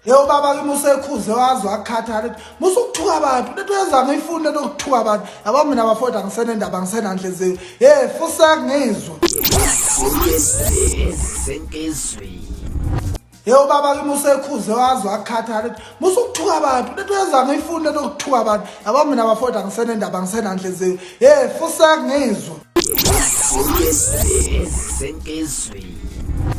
Yo baba kimi usekhuze wazi wakhathala musukuthuka abantu lento yenza ngiyifuna lento ukuthuka abantu yabo mina bafowethu angisenendaba ngisenandleziwe futhi ngizwe yo baba kimi usekhuze wazi wakhathala musukuthuka abantu lento yenza ngiyifuna lento ukuthuka abantu yabo mina bafowethu angisenendaba ngisenandleziwe futhi ngizwe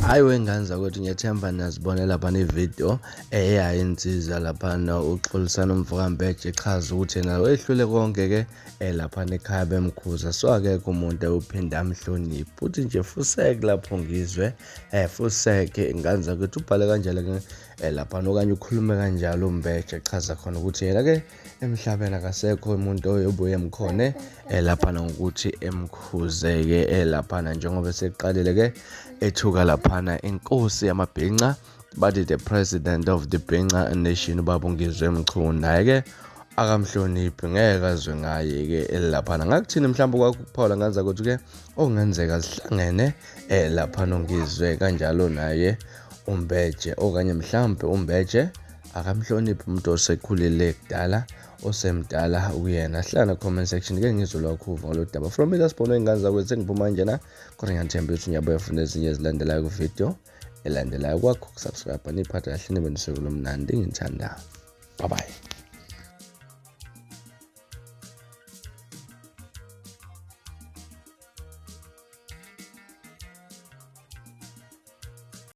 Hayi wenganza ukuthi ngiyathemba nazibonela lapha nevideo eyayenziza lapha uXolisana uMvukambheje echaza ukuthi yena wehlule konke ke lapha ekhaya bemkhuza so akekho umuntu ewuphinda amhloniphe futhi nje fuseke lapho ngizwe fuseke nganza ukuthi ubhale kanjalo ke lapha okanye ukhulume kanjalo uMbeje echaza khona ukuthi yena ke emhlabeni akasekho umuntu oyobuye emkhone lapha ngokuthi emkhuze ke lapha njengoba seqalile ke ethuka laphana inkosi yamabhinca bathi the president of the Bhinca nation babungizwe Mchunu naye ke akamhloniphi ngeke azwe ngaye ke laphana ngakuthini mhlawumbe kwakuphawula nganza ukuthi ke okungenzeka sihlangene laphana ngizwe kanjalo naye uMbeje okanye mhlawumbe uMbeje akamhloniphi umuntu osekhulile kudala osemdala uyena hlala comment section ke ngizwe lokho uva lo daba from mina sibone inganza kwethu ngiphuma njena kodwa ngiyathemba ukuthi ngiyabuya ufuna ezinye ezilandelayo ku video elandelayo kwakho subscribe niphatha kahle nibe nosuku lomnandi ngithanda bye bye.